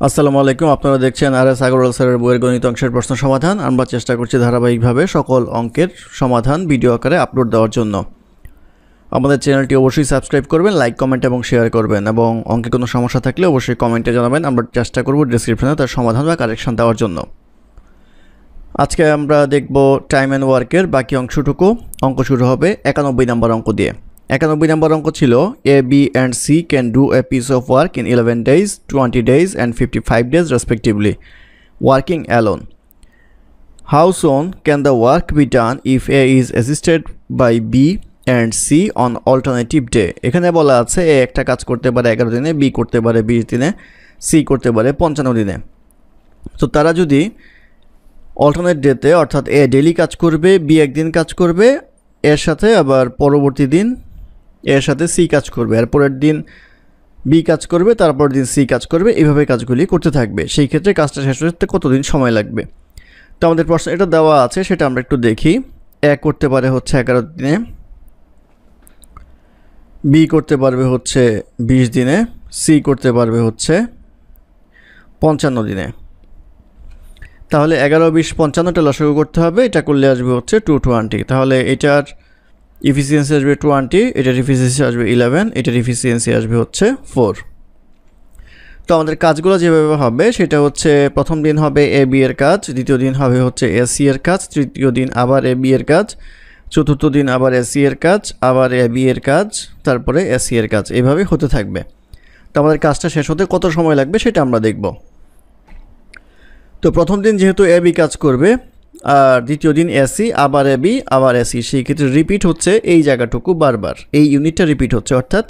আসসালামু আলাইকুম। আপনারা দেখছেন আর.এস. আগরওয়াল স্যারের বইয়ের গণিত অংশের প্রশ্ন সমাধান। আমরা চেষ্টা করছি ধারাবাহিকভাবে সকল অঙ্কের সমাধান ভিডিও আকারে আপলোড দেওয়ার জন্য। আমাদের চ্যানেলটি অবশ্যই সাবস্ক্রাইব করবেন, লাইক, কমেন্ট এবং শেয়ার করবেন, এবং অঙ্কে কোনো সমস্যা থাকলে অবশ্যই কমেন্টে জানাবেন। আমরা চেষ্টা করব ডেসক্রিপশনে তার সমাধান বা কারেকশন দেওয়ার জন্য। আজকে আমরা দেখব টাইম অ্যান্ড ওয়ার্কের বাকি অংশটুকু। অঙ্ক শুরু হবে 91 নম্বর অঙ্ক দিয়ে। 91 নম্বর অঙ্ক ছিল A, B and C can do a piece of work in 11 days, 20 days and 55 days respectively, working alone. How soon can the work be done if A is assisted by B and C on alternative day? এখানে বলা আছে A একটা কাজ করতে পারে 11 দিনে, B করতে পারে 20 দিনে, C করতে পারে 55 দিনে। তো তারা যদি অল্টারনেট ডেতে, অর্থাৎ A ডেলি কাজ করবে, B একদিন কাজ করবে, এর সাথে আবার পরবর্তী দিন এর সাথে সি কাজ করবে, আর পরের দিন বি কাজ করবে, তারপর দিন সি কাজ করবে, এইভাবে কাজগুলি করতে থাকবে। সেই ক্ষেত্রে কাজটা শেষ হতে কতদিন সময় লাগবে? তো আমাদের প্রশ্ন এটা দেওয়া আছে, সেটা আমরা একটু দেখি। এ করতে পারে হচ্ছে 11 দিনে, বি করতে পারবে হচ্ছে 20 দিনে, সি করতে পারবে হচ্ছে 55 দিনে। তাহলে 11, 20, 55টা লসাগু করতে হবে। এটা করলে আসবে হচ্ছে 220। তাহলে এটার ইফিসিয়েন্সি আসবে 20, এটার ইফিসিয়েন্সি আসবে 11, এটার ইফিসিয়েন্সি আসবে হচ্ছে 4। তো আমাদের কাজগুলো যেভাবে হবে সেটা হচ্ছে, প্রথম দিন হবে এ বি এর কাজ, দ্বিতীয় দিন হবে হচ্ছে এ সি এর কাজ, তৃতীয় দিন আবার এ বি এর কাজ, চতুর্থ দিন আবার এ সি এর কাজ, আবার এ বি এর কাজ, তারপরে এ সি এর কাজ, এভাবে হতে থাকবে। তো আমাদের কাজটা শেষ হতে কত সময় লাগবে সেটা আমরা দেখব। তো প্রথম দিন যেহেতু এ বি কাজ করবে, আর দ্বিতীয় দিন এসি, আবার এ বি, আবার এসি, সেই ক্ষেত্রে রিপিট হচ্ছে এই জায়গাটুকু বারবার, এই ইউনিটটা রিপিট হচ্ছে, অর্থাৎ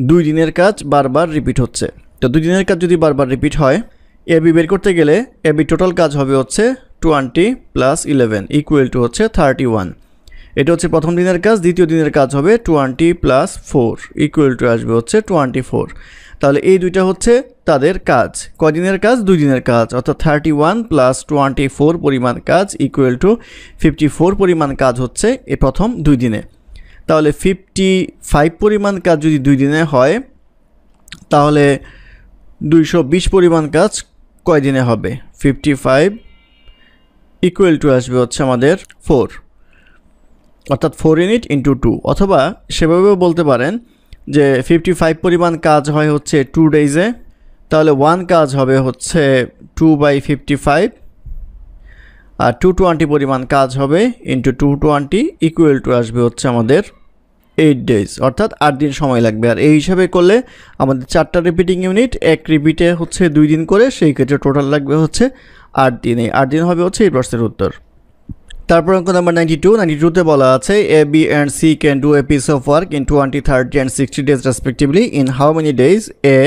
2 দিনের কাজ বারবার রিপিট হচ্ছে। তো 2 দিনের কাজ যদি বারবার রিপিট হয়, এ বি বের করতে গেলে এ বি টোটাল কাজ হবে হচ্ছে 20 + 11 ইকুয়াল টু হচ্ছে 31। এটা হচ্ছে প্রথম দিনের কাজ। দ্বিতীয় দিনের কাজ হবে 20 + 4 ইকুয়াল টু আসবে হচ্ছে 24। তাহলে এই দুইটা হচ্ছে তাদের কাজ। কয়দিনের কাজ? 2 দিনের কাজ, অর্থাৎ 31 + 24 পরিমাণ কাজ ইকুয়াল টু 54 পরিমাণ কাজ হচ্ছে এই প্রথম 2 দিনে। তাহলে 55 পরিমাণ কাজ যদি 2 দিনে হয়, তাহলে 220 পরিমাণ কাজ কয় দিনে হবে? 55 ইকুয়াল টু আসবে হচ্ছে আমাদের 4, অর্থাৎ 4 ইউনিট ইন্টু 2। অথবা সেভাবেও বলতে পারেন যে 55 পরিমাণ কাজ হয় হচ্ছে 2 ডেইজে, তাহলে 1 কাজ হবে হচ্ছে 2/55, আর 220 পরিমাণ কাজ হবে ইন্টু 220 ইকুয়াল টু আসবে হচ্ছে আমাদের 8 ডেজ, অর্থাৎ 8 দিন সময় লাগবে। আর এই হিসাবে করলে আমাদের 4টা রিপিটিং ইউনিট, এক রিপিটে হচ্ছে 2 দিন করে, সেই ক্ষেত্রে টোটাল লাগবে হচ্ছে 8 দিন। এই 8 দিন হবে হচ্ছে এই প্রশ্নের উত্তর। তারপর অঙ্ক নাম্বার 92তে বলা আছে A B and C can do a piece of work in 20, 30 and 60 days respectively. In how many days A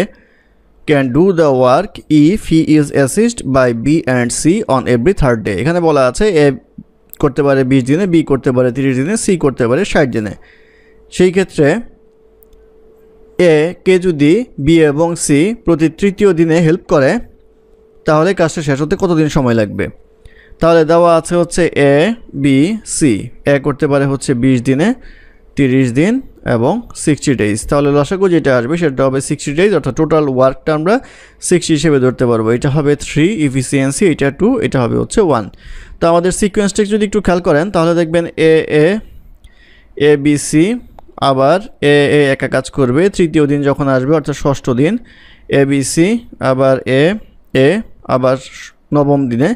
can do the work if he is assisted by B and C on every third day? এখানে বলা আছে এ করতে পারে 20 দিনে, B করতে পারে 30 দিনে, C করতে পারে 60 দিনে। সেই ক্ষেত্রে এ কে যদি বি এবং সি প্রতি তৃতীয় দিনে হেল্প করে, তাহলে কাজটা শেষ হতে কতদিন সময় লাগবে? তাহলে দেওয়া আছে হচ্ছে এ বি সি। এ করতে পারে হচ্ছে 20 দিনে, 30 দিন এবং 60 ডেজ। তাহলে লসাগু যেটা আসবে সেটা হবে 60 ডেজ, অর্থাৎ টোটাল ওয়ার্কটা আমরা 60 হিসেবে ধরতে পারবো। এটা হবে 3 ইফিসিয়েন্সি, এটা 2, এটা হবে হচ্ছে 1। তো আমাদের সিকোয়েন্সটা যদি একটু খেয়াল করেন তাহলে দেখবেন এ বি সি, আবার এ একা কাজ করবে, তৃতীয় দিন যখন আসবে অর্থাৎ ষষ্ঠ দিন এ বি সি, আবার এ আবার নবম দিনে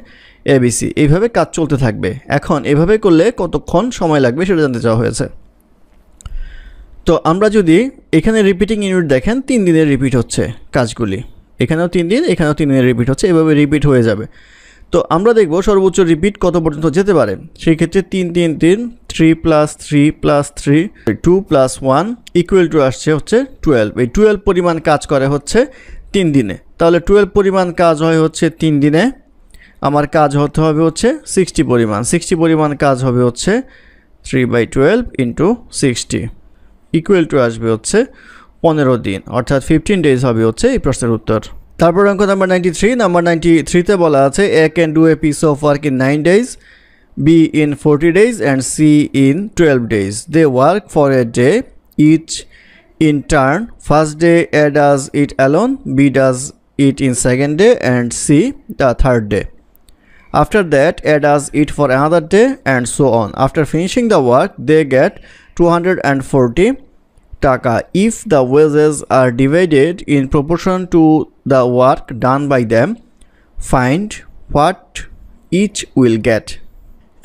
এবিসি, এইভাবে কাজ চলতে থাকবে। এখন এভাবে করলে কতক্ষণ সময় লাগবে সেটা জানতে চাওয়া হয়েছে। তো আমরা যদি এখানে রিপিটিং ইউনিট দেখেন, 3 দিনের রিপিট হচ্ছে কাজগুলি, এখানেও 3 দিন, এখানেও 3 দিনের রিপিট হচ্ছে, এভাবে রিপিট হয়ে যাবে। তো আমরা দেখব সর্বোচ্চ রিপিট কত পর্যন্ত যেতে পারে। সেই ক্ষেত্রে 3 3 3, 3 + 3 + 3, 2 + 1 ইকুয়াল টু আসছে হচ্ছে 12। এই 12 পরিমাণ কাজ করে হচ্ছে 3 দিনে। তাহলে 12 পরিমাণ কাজ হয় হচ্ছে 3 দিনে, আমার কাজ হতে হবে হচ্ছে 60 পরিমাণ। 60 পরিমাণ কাজ হবে হচ্ছে 3/12 ইন্টু 60 ইকুয়াল টু আসবে হচ্ছে 15 দিন, অর্থাৎ 15 ডেজ হবে হচ্ছে এই প্রশ্নের উত্তর। তারপর অঙ্ক নাম্বার 93তে বলা আছে A can do a piece of work in 9 days, B in 40 days and C in 12 days. They work for a day each in turn. First day A does it alone, B does it in second day and C the third day. After that, A does it for another day and so on. After finishing the work, they get 240 taka. If the wages are divided in proportion to the work done by them, find what each will get.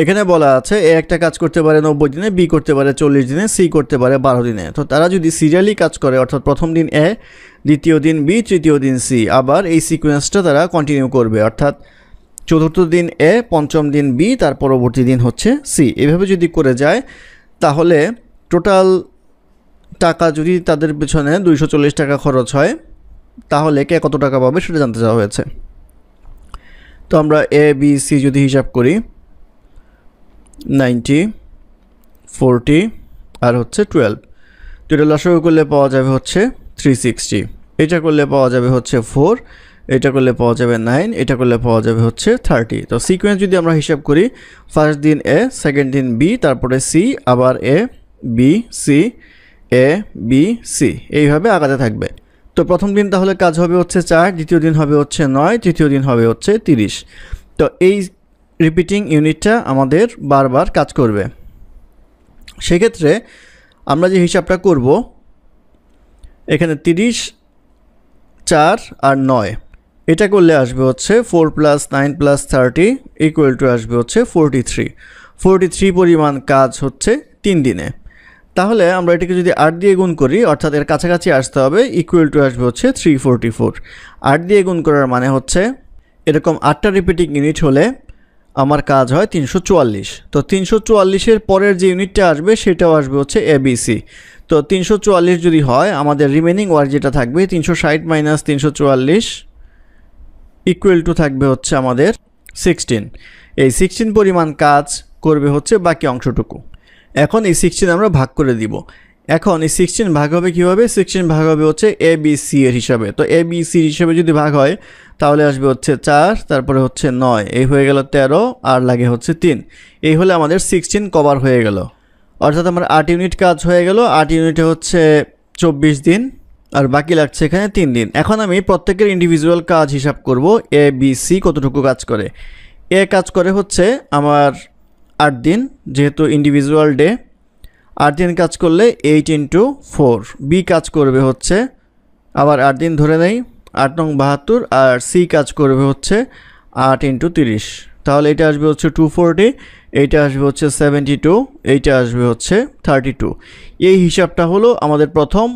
এখানে বলা আছে এ একটা কাজ করতে পারে 90 দিনে, B করতে পারে 40 দিনে, সি করতে পারে 12 দিনে। তো তারা যদি সিরিয়ালি কাজ করে, অর্থাৎ প্রথম দিন এ, দ্বিতীয় দিন বি, তৃতীয় দিন সি, আবার এই সিকোয়েন্সটা তারা কন্টিনিউ করবে, অর্থাৎ চতুর্থ দিন এ, পঞ্চম দিন বি, তার পরবর্তী দিন হচ্ছে সি। এভাবে যদি করে যায় তাহলে টোটাল টাকা যদি তাদের পেছনে 240 টাকা খরচ হয়, তাহলে কে কত টাকা পাবে সেটা জানতে চাওয়া হয়েছে। তো আমরা এ বি সি যদি হিসাব করি, 90, 40 আর হচ্ছে 12, তো এটা লসাগু করলে পাওয়া যাবে হচ্ছে 360, এটা করলে পাওয়া যাবে হচ্ছে 4, এটা করলে পাওয়া যাবে 9, এটা করলে পাওয়া যাবে হচ্ছে 30। তো সিকোয়েন্স যদি আমরা হিসাব করি, ফার্স্ট দিন এ, সেকেন্ড দিন বি, তারপরে সি, আবার A B C, A B C, এইভাবে আগাতে থাকবে। তো প্রথম দিন তাহলে কাজ হবে হচ্ছে 4, দ্বিতীয় দিন হবে হচ্ছে 9, তৃতীয় দিন হবে হচ্ছে 30। তো এই রিপিটিং ইউনিটটা আমাদের বারবার কাজ করবে। সেক্ষেত্রে আমরা যে হিসাবটা করব, এখানে 30, 4 আর 9, এটা করলে আসবে হচ্ছে 4 + 9 + 30 = আসবে হচ্ছে 43 পরিমাণ কাজ হচ্ছে 3 দিনে। তাহলে আমরা এটাকে যদি 8 দিয়ে গুণ করি, অর্থাৎ এর কাছাকাছি আসতে হবে, = আসবে হচ্ছে 344। 8 দিয়ে গুণ করার মানে হচ্ছে এরকম 8টা রিপিটিং ইউনিট হলে আমার কাজ হয় 344। তো 344-এর পরের যে ইউনিটটা আসবে সেটাও আসবে হচ্ছে এবিসি। তো 344 যদি হয়, আমাদের রিমেনিং ওয়ার্ক যেটা থাকবে 360 - 344 = থাকবে হচ্ছে আমাদের 16। এই 16 পরিমাণ কাজ করবে হচ্ছে বাকি অংশটুকু। এখন এই 16 আমরা ভাগ করে দিব। এখন এই 16 ভাগ হবে কীভাবে? 16 ভাগ হবে হচ্ছে এ বি সি এর হিসাবে। তো এ বি সি হিসাবে যদি ভাগ হয় তাহলে আসবে হচ্ছে 4, তারপরে হচ্ছে 9, এই হয়ে গেল 13, আর লাগে হচ্ছে 3। এই হলে আমাদের 16 কভার হয়ে গেল, অর্থাৎ আমার 8 ইউনিট কাজ হয়ে গেল। 8 ইউনিটে হচ্ছে 24 দিন, আর বাকি লাগছে এখানে 3 দিন। এখন আমি প্রত্যেকের ইন্ডিভিজুয়াল কাজ হিসাব করব, এ বি সি কতটুকু কাজ করে। এ কাজ করে হচ্ছে আমার 8 দিন, যেহেতু ইন্ডিভিজুয়াল ডে, 8 দিন কাজ করলে 8 × 4। বি কাজ করবে হচ্ছে আবার 8 দিন ধরে নেই, 8 নং 72, আর সি কাজ করবে হচ্ছে 8 × 30। তাহলে এটা আসবে হচ্ছে 240, এইটা আসবে হচ্ছে 72, এইটা আসবে হচ্ছে 32। এই হিসাবটা হলো আমাদের প্রথম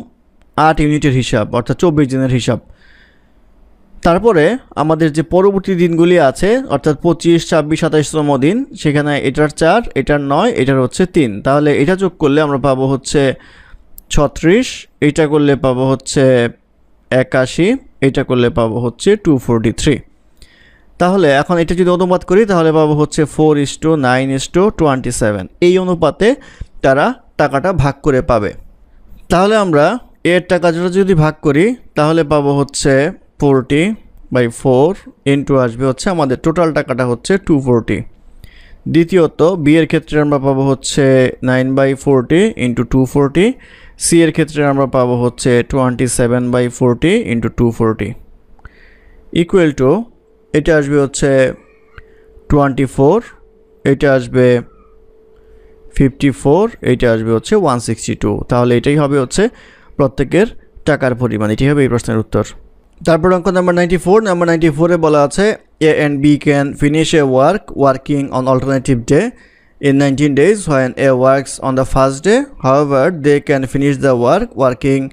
8 ইউনিটের হিসাব, অর্থাৎ 24 দিনের হিসাব। তারপরে আমাদের যে পরবর্তী দিনগুলি আছে, অর্থাৎ 25, 26, 27তম দিন, সেখানে এটার 4, এটার 9, এটার হচ্ছে 3। তাহলে এটা যোগ করলে আমরা পাবো হচ্ছে 36, এইটা করলে পাবো হচ্ছে 81, এইটা করলে পাবো হচ্ছে 243। তাহলে এখন এটা যদি অনুপাত করি তাহলে পাবো হচ্ছে 4:9:27। এই অনুপাতে তারা টাকাটা ভাগ করে পাবে। তাহলে আমরা এর টাকাটা যদি ভাগ করি তাহলে পাবো হচ্ছে 40/4 ইন্টু আসবে হচ্ছে আমাদের টোটাল টাকাটা হচ্ছে 240। দ্বিতীয়ত বি এর ক্ষেত্রে আমরা পাবো হচ্ছে 9/40 ইন্টু 240। সি এর ক্ষেত্রে আমরা পাবো হচ্ছে 27/40 ইন্টু 240 ইকুয়াল টু, এটা আসবে হচ্ছে 24, এটা আসবে 54, এটা আসবে হচ্ছে 162। তাহলে এটাই হবে হচ্ছে প্রত্যেকের টাকার পরিমাণ। এটাই হবে এই প্রশ্নের উত্তর। তারপর অঙ্ক নাম্বার 94। নাম্বার 94-এ বলা আছে A and B can finish a working on alternative day in 19 days when A works on the first day. However, they can finish the working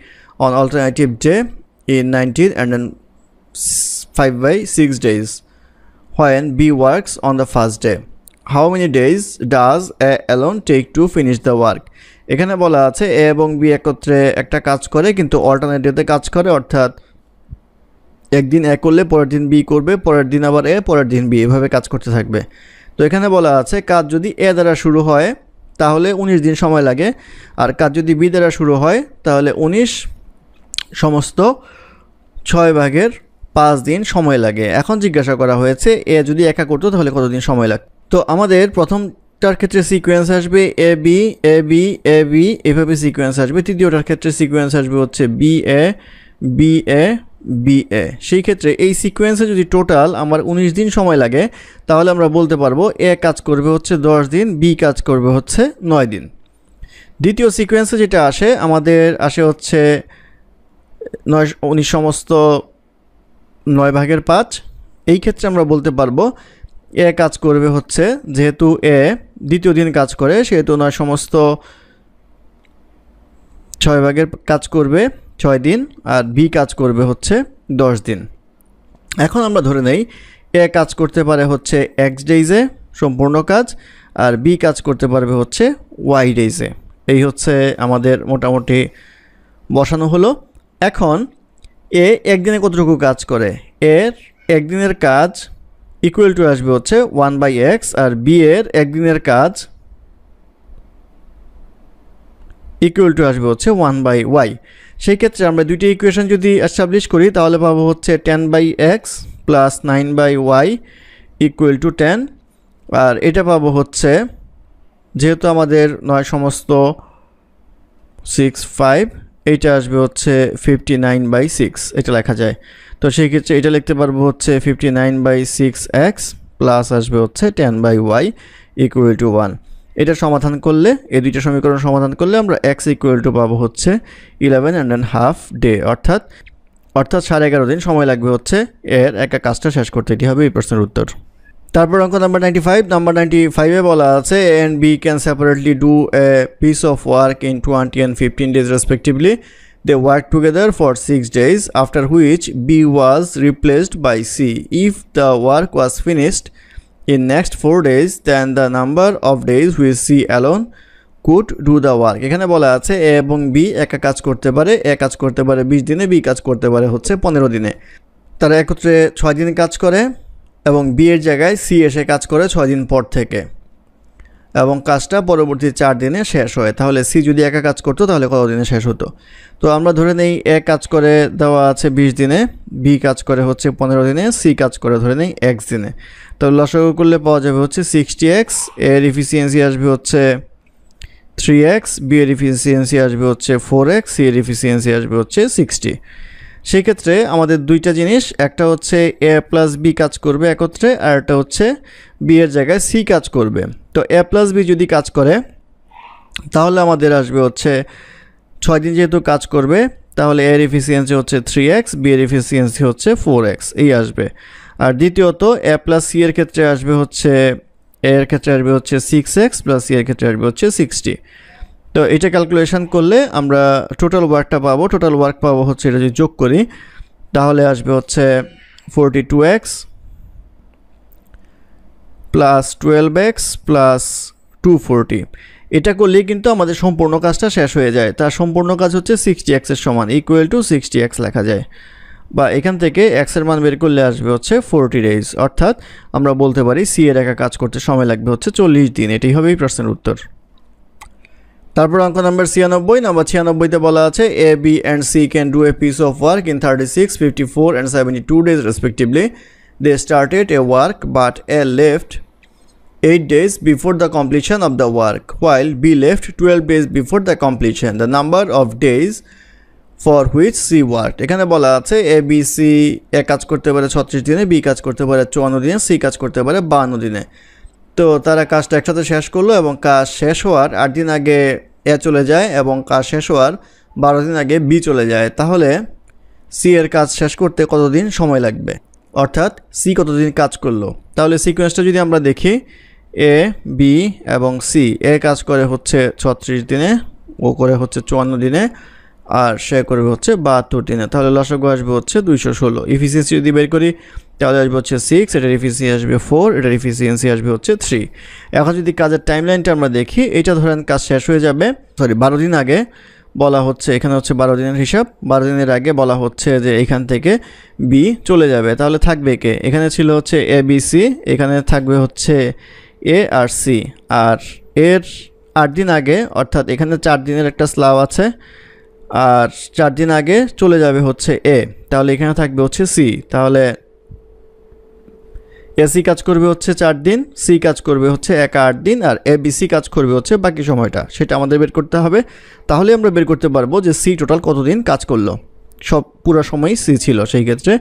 on alternative day in 19 and then 5/6 days when B works on the first day. How many days does A alone take to finish the work? এখানে বলা আছে A এবং B একত্রে একটা কাজ করে কিন্তু অল্টারনেটিভে কাজ করে, অর্থাৎ একদিন A করলে পরের দিন B করবে, পরের দিন আবার A, পরের দিন B, এভাবে কাজ করতে থাকবে। তো এখানে বলা আছে কাজ যদি এ দ্বারা শুরু হয় তাহলে 19 দিন সময় লাগে, আর কাজ যদি বি দ্বারা শুরু হয় তাহলে 19 সমস্ত 6/5 দিন সময় লাগে। এখন জিজ্ঞাসা করা হয়েছে এ যদি একা করতো তাহলে কতদিন সময় লাগতো। তো আমাদের প্রথমটার ক্ষেত্রে সিকোয়েন্স আসবে A B A B A B, এভাবে সিকোয়েন্স আসবে। তৃতীয়টার ক্ষেত্রে সিকোয়েন্স আসবে হচ্ছে B A B A BA। সেই ক্ষেত্রে এই সিকোয়েন্সে যদি টোটাল আমার 19 দিন সময় লাগে তাহলে আমরা বলতে পারবো A কাজ করবে হচ্ছে 10 দিন, B কাজ করবে হচ্ছে 9 দিন। দ্বিতীয় সিকোয়েন্সে যেটা আসে আমাদের আসে হচ্ছে 19 সমস্ত 9/5। এই ক্ষেত্রে আমরা বলতে পারবো A কাজ করবে হচ্ছে, যেহেতু A দ্বিতীয় দিন কাজ করে সেহেতু 9 সমস্ত 6 কাজ করবে 6 দিন, আর B কাজ করবে হচ্ছে 10 দিন। এখন আমরা ধরে নেই A কাজ করতে পারে হচ্ছে X ডেইজে সম্পূর্ণ কাজ, আর B কাজ করতে পারবে হচ্ছে Y ডেইজে। এই হচ্ছে আমাদের মোটামুটি বসানো হলো। এখন A একদিনে কতটুকু কাজ করে, এর একদিনের কাজ ইকুয়াল টু আসবে হচ্ছে 1/x, আর B এর একদিনের কাজ ইকুয়াল টু আসবে হচ্ছে 1/y। সেই ক্ষেত্রে আমরা দুইটি ইকুয়েশন যদি এস্টাবলিশ করি তাহলে পাবো হচ্ছে 10/x plus 9/y equal to 10, আর এটা পাবো হচ্ছে, যেহেতু আমাদের 9 সমস্ত 6/5, এইটা আসবে হচ্ছে 59/6, এটা লেখা যায়। তো সেই ক্ষেত্রে এটা লিখতে পারবো হচ্ছে 59/6x প্লাস আসবে হচ্ছে 10/y ইকুয়াল টু 1। এটা সমাধান করলে, এই দুইটা সমীকরণ সমাধান করলে আমরা x ইকুয়াল টু পাবো হচ্ছে 11.5 ডে, অর্থাৎ 11.5 দিন সময় লাগবে হচ্ছে এর একটা কাজটা শেষ করতে। এটি হবে এই প্রশ্নের উত্তর। তারপর অঙ্ক নাম্বার 95। নাম্বার 95-এ বলা আছে A and B can separately do a piece of work in 20 and 15 days respectively. They worked together for 6 days, after which B was replaced by C. If the work was finished in next 4 days, then the number of days which C alone could do the work. এখানে বলা আছে A এবং B একা কাজ করতে পারে। A কাজ করতে পারে 20 দিনে, B কাজ করতে পারে হচ্ছে 15 দিনে। তারা একত্রে 6 দিন কাজ করে এবং B এর জায়গায় C এসে কাজ করে 6 দিন পর থেকে, এবং কাজটা পরবর্তী 4 দিনে শেষ হয়। তাহলে C যদি একা কাজ করতো তাহলে কত দিনে শেষ হতো? তো আমরা ধরে নেই A কাজ করে দেওয়া আছে 20 দিনে, B কাজ করে হচ্ছে 15 দিনে, C কাজ করে ধরে নেই X দিনে। তো লসাগু করলে পাওয়া যাবে হচ্ছে 60x, এর এফিসিয়েন্সি আসবে হচ্ছে 3x, B এর এফিসিয়েন্সি আসবে হচ্ছে 4x, C এর এফিসিয়েন্সি আসবে হচ্ছে 60। সেই ক্ষেত্রে আমাদের দুইটা জিনিস, একটা হচ্ছে A প্লাস B কাজ করবে একত্রে, আর একটা হচ্ছে B এর জায়গায় C কাজ করবে। তো A প্লাস B যদি কাজ করে তাহলে আমাদের আসবে হচ্ছে 6 দিন যেহেতু কাজ করবে তাহলে A এর এফিসিয়েন্সি হচ্ছে 3x, B এর এফিসিয়েন্সি হচ্ছে 4x এই আসবে। আর দ্বিতীয়ত A প্লাস C এর ক্ষেত্রে আসবে হচ্ছে, A এর ক্ষেত্রে আসবে হচ্ছে 6x প্লাস C এর ক্ষেত্রে আসবে হচ্ছে 60। তো এটা ক্যালকুলেশন করলে আমরা টোটাল ওয়ার্কটা পাবো। টোটাল ওয়ার্ক পাবো হচ্ছে, এটা যদি যোগ করি তাহলে আসবে হচ্ছে 42x প্লাস 12x প্লাস 240। এটা করলেই কিন্তু আমাদের সম্পূর্ণ কাজটা শেষ হয়ে যায়। তার সম্পূর্ণ কাজ হচ্ছে 60x এর সমান, ইকুয়াল টু 60x লেখা যায়, বা এখান থেকে x এর মান বের করলে আসবে হচ্ছে 40 ডেজ, অর্থাৎ আমরা বলতে পারি C এর একা কাজ করতে সময় লাগবে হচ্ছে 40 দিন। এটাই হবে এই প্রশ্নের উত্তর। তারপর অঙ্ক নাম্বার 96। নাম্বার 96-তে বলা আছে A, B and C can do a piece of work in 36, 54 and 72 days respectively. They started a work but A left 8 days before the completion of the work, while B left 12 days before the completion. The number of days for which C worked. এখানে বলা আছে A, B, C এ কাজ করতে পারে 36 দিনে, B কাজ করতে পারে 54 দিনে, C কাজ করতে পারে 52 দিনে। তো তারা কাজটা একসাথে শেষ করলো এবং কাজ শেষ হওয়ার 8 দিন আগে A চলে যায় এবং কাজ শেষ হওয়ার 12 দিন আগে B চলে যায়। তাহলে C এর কাজ শেষ করতে কতদিন সময় লাগবে, অর্থাৎ C কতদিন কাজ করলো? তাহলে সিকোয়েন্সটা যদি আমরা দেখি, A, B এবং C, A কাজ করে হচ্ছে 36 দিনে, ও করে হচ্ছে 54 দিনে, আর সে করবে হচ্ছে 72 দিনে। তাহলে লসাগু আসবে হচ্ছে 216। এফিসিয়েন্সি যদি বের করি তাহলে আসবে হচ্ছে 6, এটার এফিসিয়েন্সি আসবে 4, এটার এফিসিয়েন্সি আসবে হচ্ছে 3। এখন যদি কাজের টাইমলাইনটা আমরা দেখি, এটা ধরেন কাজ শেষ হয়ে যাবে 12 দিন আগে বলা হচ্ছে, এখানে হচ্ছে 12 দিনের হিসাব, 12 দিনের আগে বলা হচ্ছে যে এখান থেকে B চলে যাবে। তাহলে থাকবে কে? এখানে ছিল হচ্ছে A, B, C, এখানে থাকবে হচ্ছে A আর C, আর এর 8 দিন আগে, অর্থাৎ এখানে 4 দিনের একটা স্ল্যাব আছে, আর 4 দিন আগে চলে যাবে হচ্ছে A, তাহলে এখানে থাকবে হচ্ছে C। তাহলে AC কাজ করবে হচ্ছে 4 দিন, C কাজ করবে হচ্ছে 8 দিন, আর ABC কাজ করবে হচ্ছে বাকি সময়টা, সেটা আমাদের বের করতে হবে। তাহলে আমরা বের করতে পারবো যে C টোটাল কতদিন কাজ করলো। পুরো সময়ই সি ছিল, সেই ক্ষেত্রে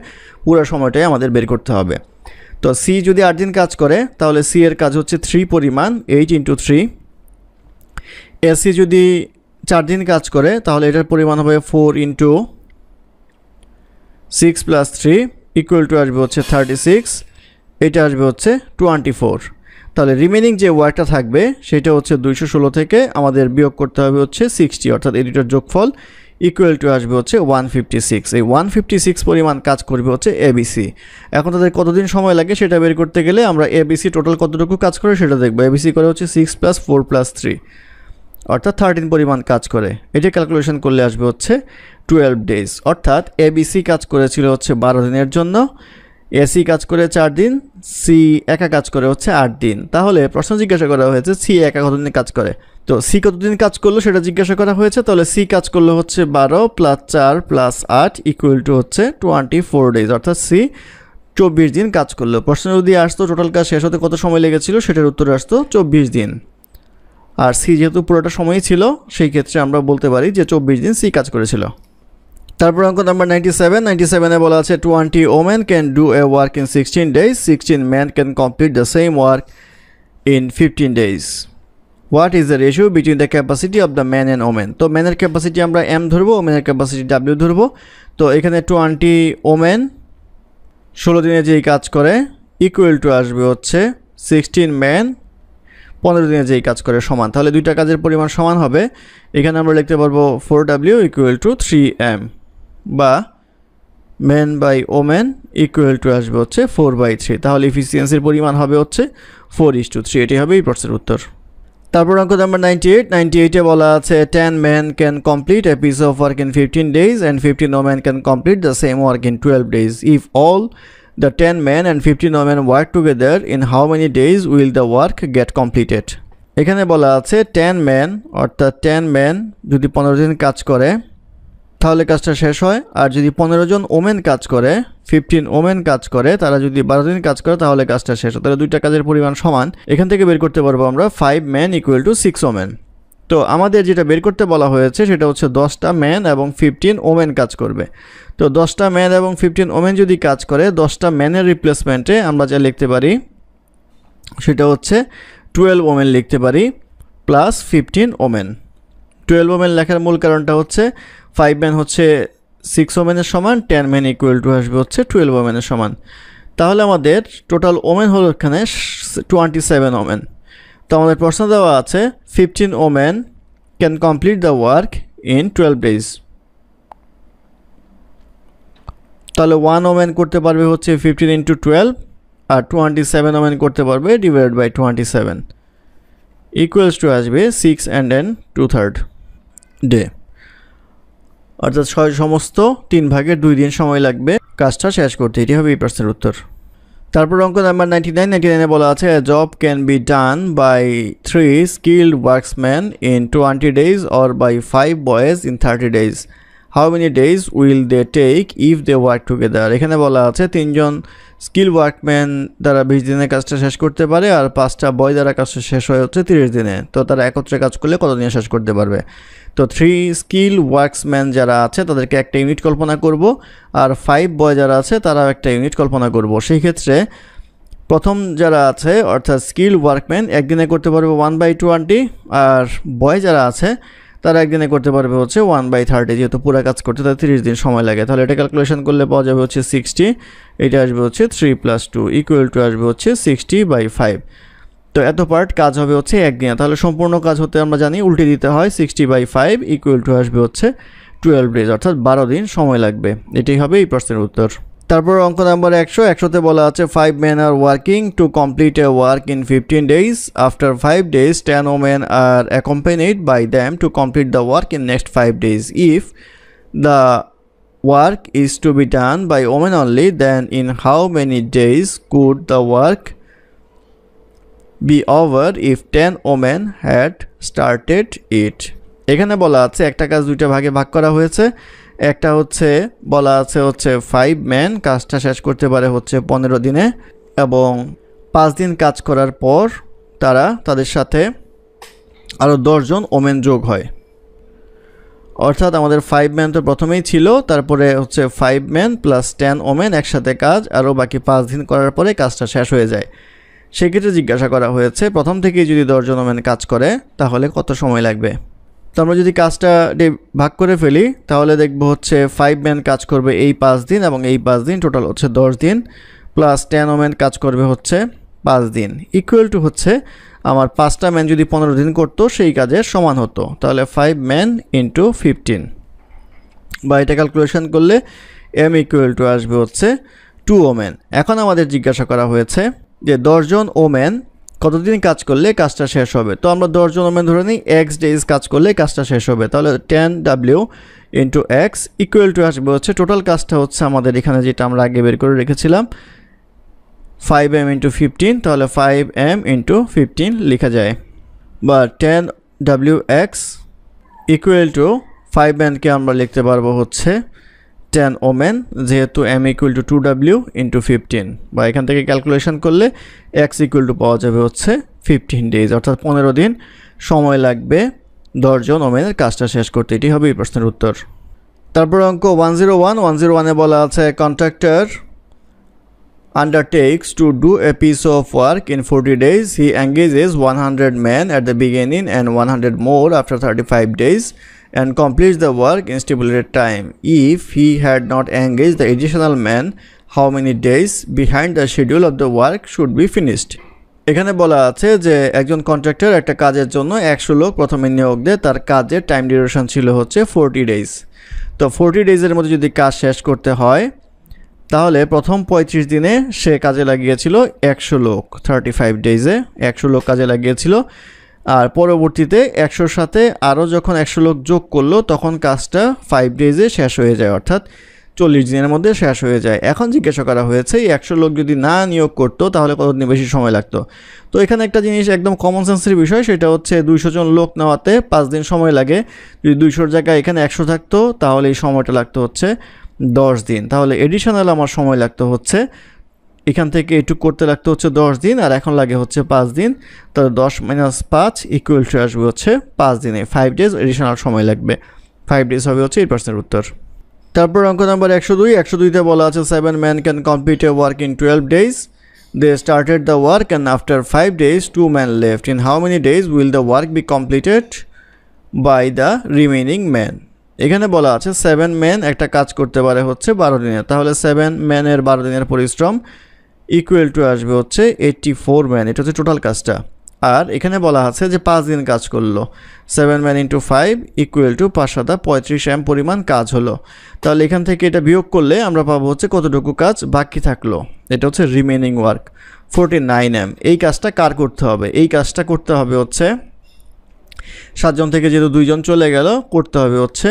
পুরো সময়টাই আমাদের বের করতে হবে। তো সি যদি 8 দিন কাজ করে তাহলে সি এর কাজ হচ্ছে 3 পরিমাণ 8 × 3। এসি যদি 4 দিন কাজ করে তাহলে এটার পরিমাণ হবে 4 × 6 + 3 = আসবে হচ্ছে 36, এটা আসবে হচ্ছে 24। তাহলে রিমেনিং যে ওয়ার্কটা থাকবে সেটা হচ্ছে 216 থেকে আমাদের বিয়োগ করতে হবে হচ্ছে 60, অর্থাৎ এই দুটোর যোগফল আসবে হচ্ছে 156। এই 156 পরিমাণ কাজ করবে হচ্ছে এবিসি। এখন তাদের কতদিন সময় লাগে সেটা বের করতে গেলে আমরা এবিসি টোটাল কতটুকু কাজ করে সেটা দেখব। এবিসি করে হচ্ছে 6 + 4 + 3, অর্থাৎ 13 পরিমাণ কাজ করে। এটা ক্যালকুলেশন করলে আসবে হচ্ছে 12 ডেজ। অর্থাৎ এবিসি কাজ করেছিল হচ্ছে 12 দিনের জন্য, এসি কাজ করে 4 দিন, সি একা কাজ করে হচ্ছে 8 দিন। তাহলে প্রশ্ন জিজ্ঞাসা করা হয়েছে সি একা কতদিন কাজ করে, তো সি কতদিন কাজ করলো সেটা জিজ্ঞাসা করা হয়েছে। তাহলে সি কাজ করলো হচ্ছে 12 + 4 + 8 = হচ্ছে 24 ডেজ, অর্থাৎ সি 24 দিন কাজ করলো। প্রশ্ন যদি আসতো টোটাল কাজ শেষ হতে কত সময় লেগেছিল, সেটার উত্তর আসতো 24 দিন। আর সি যেহেতু পুরোটা সময়ই ছিল, সেই ক্ষেত্রে আমরা বলতে পারি যে 24 দিন সি কাজ করেছিল। তারপর অঙ্ক নাম্বার 97 বলা আছে 20 women can do a work in 16 days, 16 men can complete the same work in 15 days. What is the ratio between the capacity of the man and women? তো ম্যানের ক্যাপাসিটি আমরা m ধরবো, ওমেনের ক্যাপাসিটি w ধরবো। তো এখানে 20 women 16 দিনে যেই কাজ করে আসবে হচ্ছে 16 men 15 দিনে যেই কাজ করে সমান। তাহলে দুইটা কাজের পরিমাণ সমান হবে। এখানে আমরা লিখতে পারবো 4w = 3m, বা মেন বাই ওমেন আসবে হচ্ছে 4/3। তাহলে এফিসিয়েন্সির পরিমাণ হবে হচ্ছে 4:3। এটি হবে এই প্রশ্নের উত্তর। তারপর অঙ্ক নাম্বার 98 বলা আছে 10 men can complete a piece of work in 15 days and 15 women can complete the same work in 12 days. If all the 10 men and 15 women work together, in how many days will the work get completed? এখানে বলা আছে 10 men, অর্থাৎ 10 men যদি 15 দিন কাজ করে তাহলে কাজটা শেষ হয়। আর যদি 15 জন ওমেন কাজ করে, 15 ওমেন কাজ করে, তারা যদি 12 দিন কাজ করে তাহলে কাজটা শেষ হয়। তাহলে দুইটা কাজের পরিমাণ সমান। এখান থেকে বের করতে পারবো আমরা 5 men = 6 women। তো আমাদের যেটা বের করতে বলা হয়েছে সেটা হচ্ছে 10টা ম্যান এবং 15 ওমেন কাজ করবে। তো 10টা ম্যান এবং 15 ওমেন যদি কাজ করে, 10টা ম্যানের রিপ্লেসমেন্টে আমরা যা লিখতে পারি সেটা হচ্ছে 12 ওমেন লিখতে পারি প্লাস 15 ওমেন। 12 ওমেন লেখার মূল কারণটা হচ্ছে 5 ম্যান হচ্ছে 6 ওমেনের সমান, 10 ম্যান আসবে হচ্ছে 12 ওমেনের সমান। তাহলে আমাদের টোটাল ওমেন হলো এখানে 27 ওমেন। তো আমাদের প্রশ্ন দেওয়া আছে 15 women can complete the work in 12 days. তাহলে 1 woman করতে পারবে হচ্ছে 15 × 12, আর 27 women করতে পারবে ডিভাইডেড বাই 27 আসবে 6 2/3 ডে, অর্থাৎ সমস্ত 3 ভাগের 2 দিন সময় লাগবে কাজটা শেষ করতে। এটি হবে এই প্রশ্নের উত্তর। তারপর অঙ্ক নাম্বার 99 বলা আছে a job can be done by 3 skilled workmen in 20 days or by 5 boys in 30 days. How many days will they take if they work together? এখানে বলা আছে 3জন স্কিল ওয়ার্কম্যান দ্বারা 20 দিনে কাজটা শেষ করতে পারে, আর 5টা বয় দ্বারা কাজটা শেষ হয় হচ্ছে 30 দিনে। তো তারা একত্রে কাজ করলে কত দিনে শেষ করতে পারবে? তো 3 স্কিল ওয়ার্কসম্যান যারা আছে তাদেরকে একটা ইউনিট কল্পনা করব, আর 5 বয় যারা আছে তারাও একটা ইউনিট কল্পনা করব। সেই ক্ষেত্রে প্রথম যারা আছে অর্থাৎ স্কিল ওয়ার্কম্যান একদিনে করতে পারবে 1/20, আর বয় যারা আছে তারা একদিনে করতে পারবে হচ্ছে 1/30। যেহেতু পুরো কাজ করতে তাদের 30 দিন সময় লাগে, তাহলে এটা ক্যালকুলেশন করলে পাওয়া যাবে হচ্ছে 60। এটা আসবে হচ্ছে 3 + 2 আসবে হচ্ছে 60/5। তো এত পার্ট কাজ হবে হচ্ছে একদিনে। তাহলে সম্পূর্ণ কাজ হতে আমরা জানি উল্টে দিতে হয়, 60/5 আসবে হচ্ছে 12 days, অর্থাৎ 12 দিন সময় লাগবে। এটাই হবে এই প্রশ্নের উত্তর। তারপর অঙ্ক নাম্বার 100তে বলা আছে 5 men are working to complete a work in 15 days. After 5 days 10 women are accompanied by them to complete the work in next 5 days. If the work is to be done by women only, then in how many days could the work be over if 10 women had started it? এখানে বলা আছে একটা কাজ দুইটা ভাগে ভাগ করা হয়েছে। একটা হচ্ছে বলা আছে হচ্ছে 5 men কাজটা শেষ করতে পারে হচ্ছে 15 দিনে, এবং 5 দিন কাজ করার পর তাদের সাথে আরও 10 জন ওমেন যোগ হয়, অর্থাৎ আমাদের 5 ম্যান তো প্রথমেই ছিল, তারপরে হচ্ছে 5 ম্যান প্লাস 10 ওমেন একসাথে কাজ, আরও বাকি 5 দিন করার পরে কাজটা শেষ হয়ে যায়। সেক্ষেত্রে জিজ্ঞাসা করা হয়েছে প্রথম থেকেই যদি 10 জন ওমেন কাজ করে তাহলে কত সময় লাগবে। তো আমরা যদি কাজটা ভাগ করে ফেলি তাহলে দেখব হচ্ছে 5 ম্যান কাজ করবে এই 5 দিন এবং এই 5 দিন, টোটাল হচ্ছে 10 দিন, প্লাস 10 ওমেন কাজ করবে হচ্ছে 5 দিন, ইকুয়াল টু হচ্ছে আমার 5টা ম্যান যদি 15 দিন করতো সেই কাজের সমান হতো। তাহলে 5 ম্যান ইন্টু 15, বা এটা ক্যালকুলেশন করলে এম ইকুয়াল টু আসবে হচ্ছে 2 ওমেন। এখন আমাদের জিজ্ঞাসা করা হয়েছে যে 10 জন ওমেন কতদিন কাজ করলে কাজটা শেষ হবে। তো আমরা 10 জন ওমেন ধরে নিই এক্স ডেজ কাজ করলে কাজটা শেষ হবে। তাহলে 10W into x equal to আসবে হচ্ছে টোটাল কাজটা হচ্ছে আমাদের এখানে যেটা আমরা আগে বের করে রেখেছিলাম 5M ইন্টু 15, তাহলে 5M ইন্টু 15 লেখা যায়, বা 10WX ইকুয়াল টু 5 ম্যানকে আমরা লিখতে পারবো হচ্ছে 10 ওমেন, যেহেতু M equal to 2W into 15, বা এখান থেকে ক্যালকুলেশন করলে X ইকুয়াল টু পাওয়া যাবে হচ্ছে 15 ডেজ, অর্থাৎ 15 দিন সময় লাগবে 10 জন ওমেনের কাজটা শেষ করতে। এটি হবে এই প্রশ্নের উত্তর। তারপর অঙ্ক 101 বলা আছে contractor undertakes to do a piece of work in 40 days. He engages 100 men at the beginning and 100 more after 35 days and completes the work in stipulated time. If he had not engaged the additional men, how many days behind the schedule of the work should be finished? এখানে বলা আছে যে একজন contractor একটা কাজের জন্য 100 লোক প্রথমে নিয়োগ দেয়, তার কাজের টাইম ডিউরেশন ছিল হচ্ছে 40 ডেজ। তো 40 ডেজের মধ্যে যদি কাজ শেষ করতে হয় তাহলে প্রথম 35 দিনে সে কাজে লাগিয়েছিল 100 লোক, 35 ডেজে 100 লোক কাজে লাগিয়েছিল, আর পরবর্তীতে 100-র সাথে আরও যখন 100 লোক যোগ করলো তখন কাজটা 5 ডেজে শেষ হয়ে যায়, অর্থাৎ 40 দিনের মধ্যে শেষ হয়ে যায়। এখন জিজ্ঞাসা করা হয়েছে এই 100 লোক যদি না নিয়োগ করতো তাহলে কতদিন বেশি সময় লাগতো। তো এখানে একটা জিনিস একদম কমন সেন্সের বিষয়, সেটা হচ্ছে 200 জন লোক নেওয়াতে 5 দিন সময় লাগে। যদি 200-র জায়গায় এখানে 100 থাকতো তাহলে এই সময়টা লাগতো হচ্ছে 10 দিন। তাহলে এডিশনাল আমার সময় লাগতো হচ্ছে এখান থেকে এটুক করতে লাগতো হচ্ছে 10 দিন, আর এখন লাগে হচ্ছে 5 দিন। তাহলে 10 - 5 ইকুয়াল টু আসবে হচ্ছে 5 দিনে, 5 ডেজ এডিশনাল সময় লাগবে। 5 ডেজ হবে হচ্ছে এই প্রশ্নের উত্তর। তারপর অঙ্ক নাম্বার 102তে বলা আছে 7 men can complete a work in 12 days. They started the work and after 5 days 2 men left. In how many days will the work be completed by the remaining men? এখানে বলা আছে 7 men একটা কাজ করতে পারে হচ্ছে 12 দিনে, তাহলে 7 ম্যানের 12 দিনের পরিশ্রম ইকুয়াল টু আসবে হচ্ছে 84 ম্যান, এটা হচ্ছে টোটাল কাজটা। আর এখানে বলা আছে যে 5 দিন কাজ করলো, 7 ম্যান ইন্টু 5 ইকুয়াল টু 5×7 = 35 পরিমাণ কাজ হলো। তাহলে এখান থেকে এটা বিয়োগ করলে আমরা পাবো হচ্ছে কতটুকু কাজ বাকি থাকলো, এটা হচ্ছে রিমেনিং ওয়ার্ক 49M। এই কাজটা কার করতে হবে? এই কাজটা করতে হবে হচ্ছে 7 জন থেকে যেহেতু 2 জন চলে গেল, করতে হবে হচ্ছে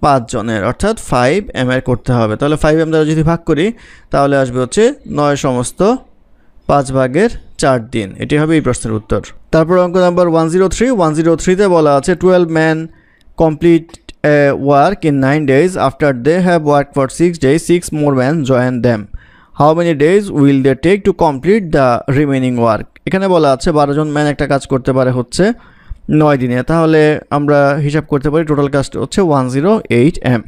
5 জনের, অর্থাৎ 5M এর করতে হবে। তাহলে 5M দ্বারা যদি ভাগ করি তাহলে আসবে হচ্ছে 9 সমস্ত 5/4 দিন। এটি হবে এই প্রশ্নের উত্তর। তারপর অঙ্ক নাম্বার 103তে বলা আছে 12 men complete a work in 9 days. After they have worked for 6 days, 6 more men join them. How many days will they take to complete the remaining work? এখানে বলা আছে 12 জন ম্যান একটা কাজ করতে পারে হচ্ছে 9 দিনে, তাহলে আমরা হিসাব করতে পারি টোটাল কাজটা হচ্ছে 108M।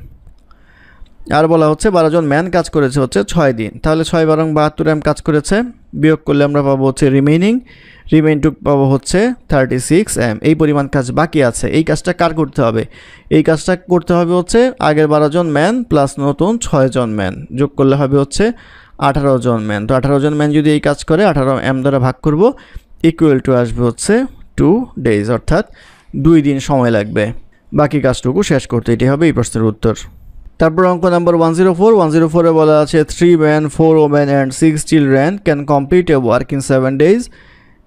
আর বলা হচ্ছে 12 জন ম্যান কাজ করেছে হচ্ছে 6 দিন, তাহলে 6×72M কাজ করেছে, বিয়োগ করলে আমরা পাবো হচ্ছে রিমেইনটুক পাবো হচ্ছে 36M। এই পরিমাণ কাজ বাকি আছে। এই কাজটা কার করতে হবে? এই কাজটা করতে হবে হচ্ছে আগের 12 জন ম্যান প্লাস নতুন 6 জন ম্যান যোগ করলে হবে হচ্ছে 18 জন ম্যান। তো 18 জন ম্যান যদি এই কাজ করে 18M দ্বারা ভাগ করব ইকুয়াল টু আসবে হচ্ছে 2 days, অর্থাৎ 2 দিন সময় লাগবে বাকি কাজটুকু শেষ করতে। এটি হবে এই প্রশ্নের উত্তর। তারপর অঙ্ক নাম্বার 104 বলা আছে 3 men, 4 women and 6 children can complete a work in 7 days.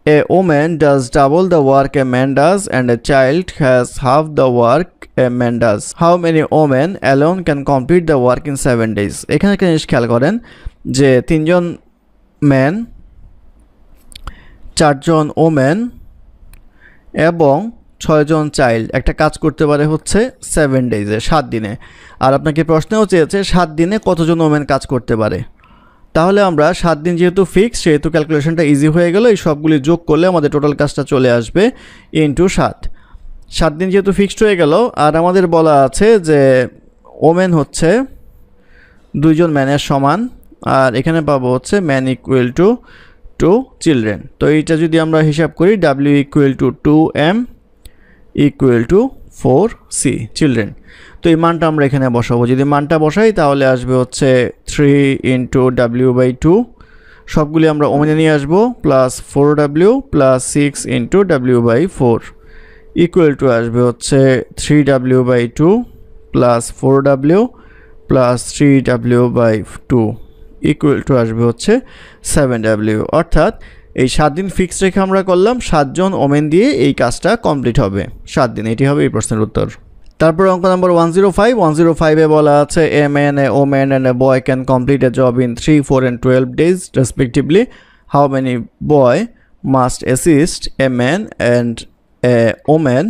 A woman does double the work a man does and a child has half the work a man does. How many women alone can complete the work in 7 days? এখানে একটা জিনিস খেয়াল করেন যে 3 জন man, 4 জন women এবং 6 জন child একটা কাজ করতে পারে হচ্ছে 7 ডেজে, 7 দিনে। আর আপনাকে প্রশ্নেও চেয়েছে 7 দিনে কতজন ওমেন কাজ করতে পারে। তাহলে আমরা 7 দিন যেহেতু ফিক্স সেহেতু ক্যালকুলেশনটা ইজি হয়ে গেল। এই সবগুলি যোগ করলে আমাদের টোটাল কাজটা চলে আসবে ইনটু 7। 7 দিন যেহেতু ফিক্সড হয়ে গেল, আর আমাদের বলা আছে যে ওমেন হচ্ছে 2 জন ম্যানের সমান, আর এখানে পাবো হচ্ছে ম্যান ইকুয়াল টু 2 চিলড্রেন। তো এইটা যদি আমরা হিসাব করি, W equal to 2m equal to 4c children. তো এই মানটা আমরা এখানে বসাবো। যদি মানটা বসাই তাহলে আসবে হচ্ছে 3 ইন্টু w/2, সবগুলি আমরা ওমেনে নিয়ে আসবো, plus 4w plus 6 into w/4 equal to আসবে হচ্ছে 3w/2 plus 4w plus 3w/2 equal to আসবে হচ্ছে 7w। অর্থাৎ এই 7 দিন ফিক্সড রেখে আমরা করলাম, 7 জন ওমেন দিয়ে এই কাজটা কমপ্লিট হবে 7 দিন। এটি হবে এই প্রশ্নের উত্তর। তারপর অঙ্ক নম্বর 105 এ বলা আছে a man, a woman and a boy can complete A job in 3, 4 and 12 days respectively. How many boy must assist a man and a woman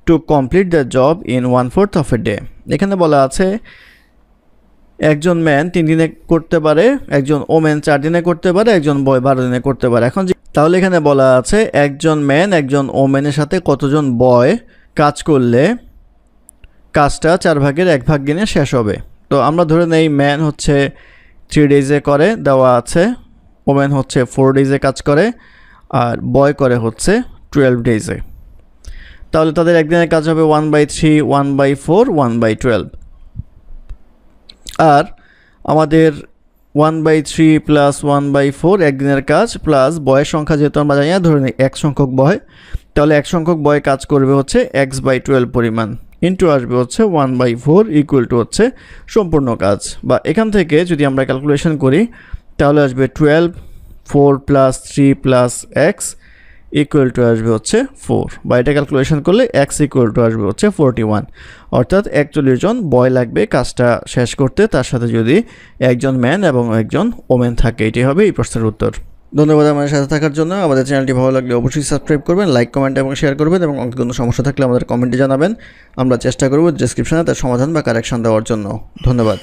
to complete the job in 1/4 of a day. এখানে বলা আছে একজন man 3 দিনে করতে পারে, একজন woman 4 দিনে করতে পারে, একজন বয় 12 দিনে করতে পারে। এখন তাহলে এখানে বলা আছে একজন ম্যান একজন ওম্যানের সাথে কতজন বয় কাজ করলে কাজটা 4 ভাগের 1 ভাগ দিনে শেষ হবে। তো আমরা ধরে নেই ম্যান হচ্ছে 3 ডেজে করে, দেওয়া আছে ওম্যান হচ্ছে 4 ডেজে কাজ করে, আর বয় করে হচ্ছে 12 ডেজে। তাহলে তাদের একদিনের কাজ হবে 1/3, 1/4, 1/12। আর আমাদের 1/3 প্লাস 1/4 একদিনের কাজ, প্লাস বয়ের সংখ্যা যেহেতু আমরা জানি না, ধরে নিই 1 সংখ্যক বয়, তাহলে 1 সংখ্যক বয় কাজ করবে হচ্ছে x/12 পরিমাণ, ইন্টু আসবে হচ্ছে 1/4 ইকুয়াল টু হচ্ছে সম্পূর্ণ কাজ। বা এখান থেকে যদি আমরা ক্যালকুলেশন করি তাহলে আসবে 12, 4 plus 3 plus x equal to আসবে হচ্ছে 4, বা এটা ক্যালকুলেশন করলে x ইকুয়াল টু আসবে হচ্ছে 41। অর্থাৎ 41 জন বয় লাগবে কাজটা শেষ করতে, তার সাথে যদি একজন ম্যান এবং একজন ওমেন থাকে। এটি হবে এই প্রশ্নের উত্তর। ধন্যবাদ আমাদের সাথে থাকার জন্য। আমাদের চ্যানেলটি ভালো লাগলে অবশ্যই সাবস্ক্রাইব করবেন, লাইক, কমেন্ট এবং শেয়ার করবেন, এবং অঙ্কে কোনো সমস্যা থাকলে আমাদের কমেন্টে জানাবেন। আমরা চেষ্টা করব ডেসক্রিপশনে তার সমাধান বা কারেকশন দেওয়ার জন্য। ধন্যবাদ।